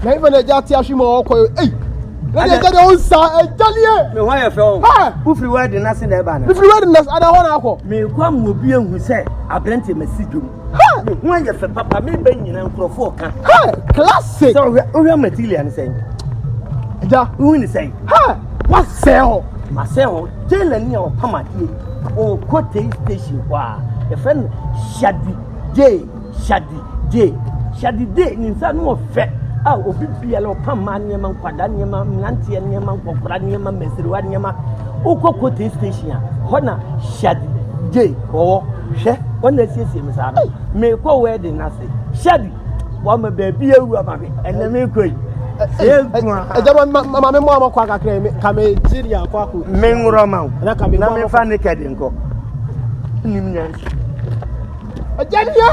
na even a jati ashimo oko eh na dey don sa ejaliye me why fe o who free word na se na ba na if you read na ada ho na akọ me kwa mo bi ehu se abrante masidwom me ho anya fe papa me ba nyina nkrofo ka classic so we material ni say ja who ni say what sell myself tell any o pamati o kote station kwa e friend shadi day ni sa no fe obi bia lo pamma niema nkwada niema mnantie niema nkokora niema mesiriwa niema ukokote station hona shadi day o hwe wona siesie me sa me ko wedding na se shadi wa me baby ewu amabe ene me koi ejaba mama me mo amakwa kakra me ka me jiri akwa ko me nwuro ma na ka me na me fa naked nko nim nyan ajaniya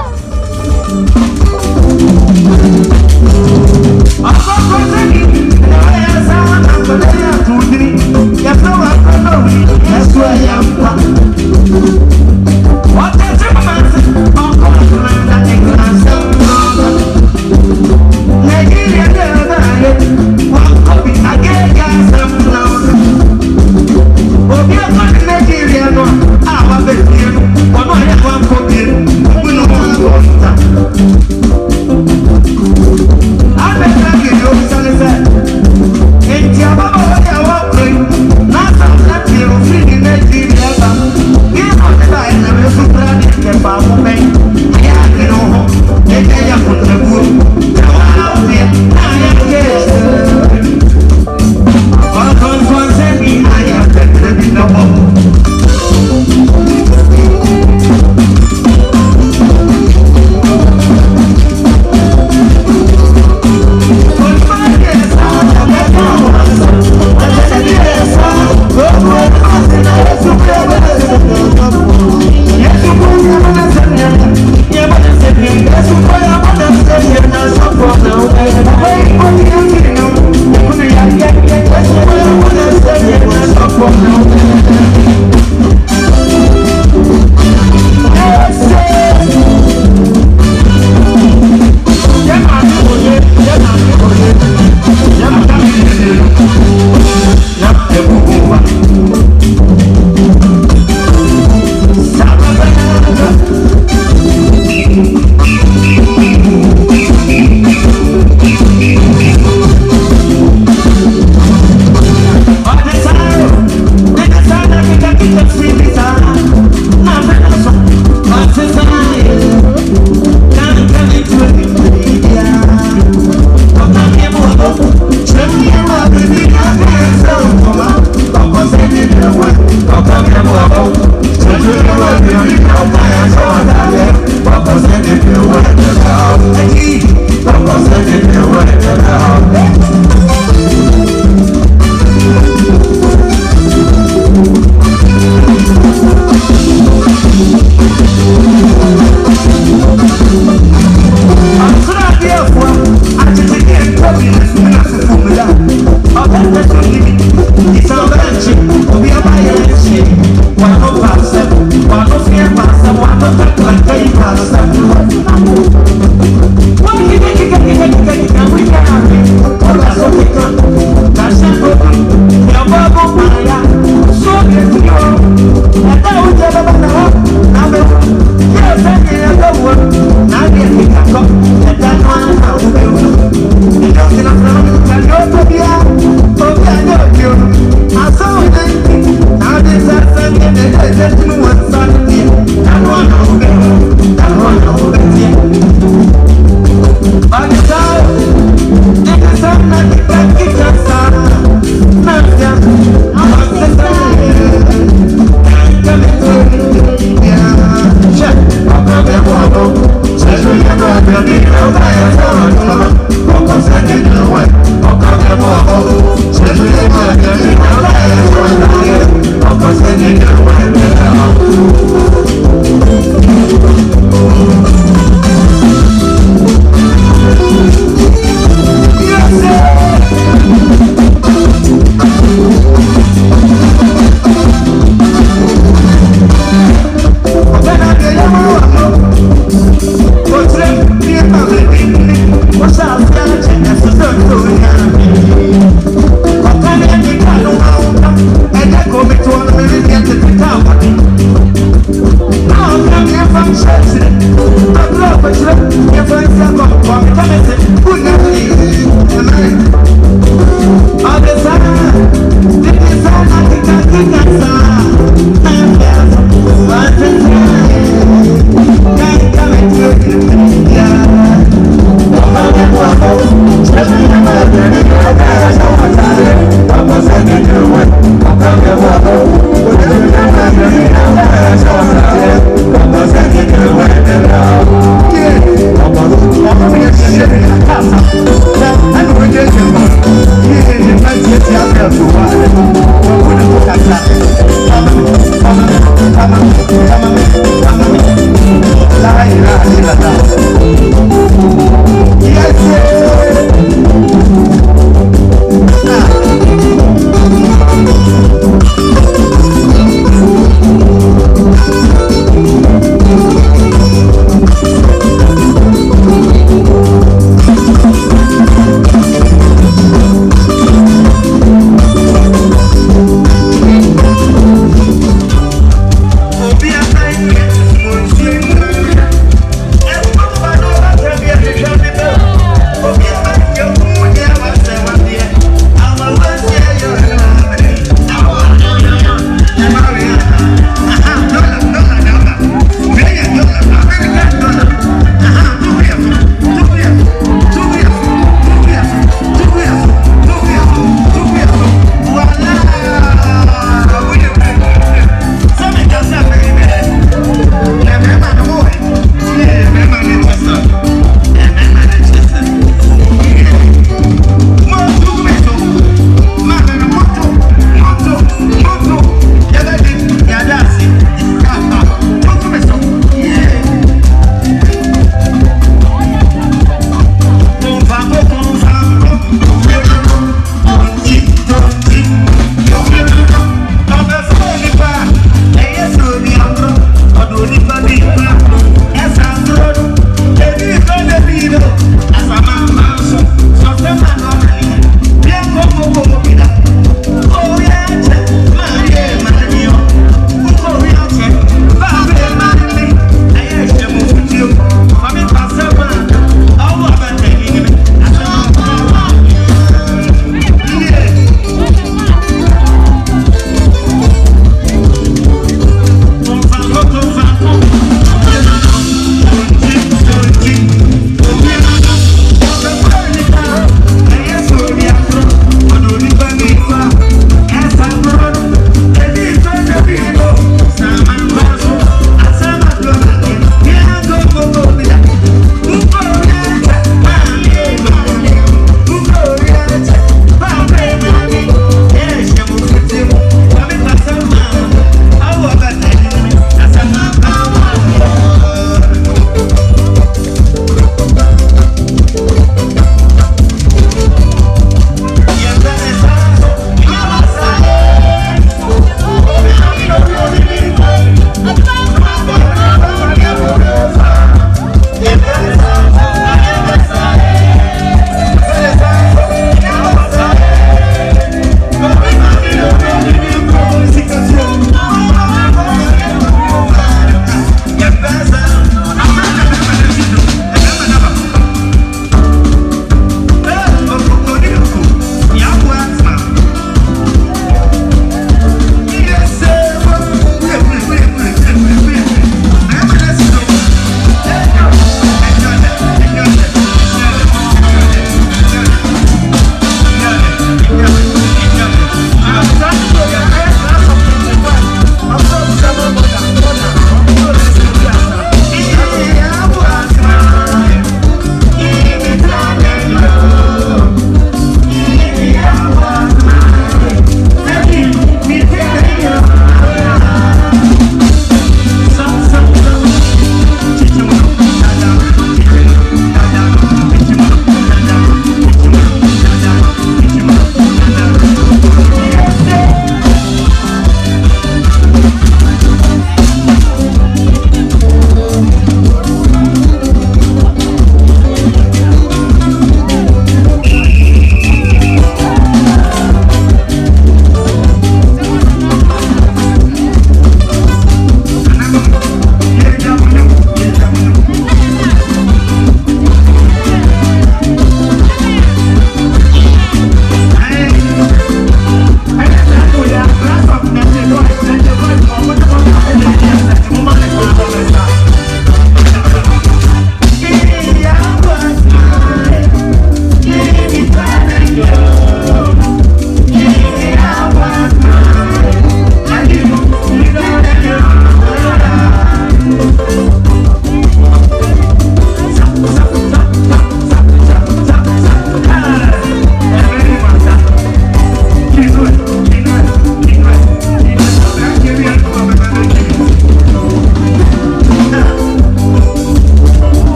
Ghana.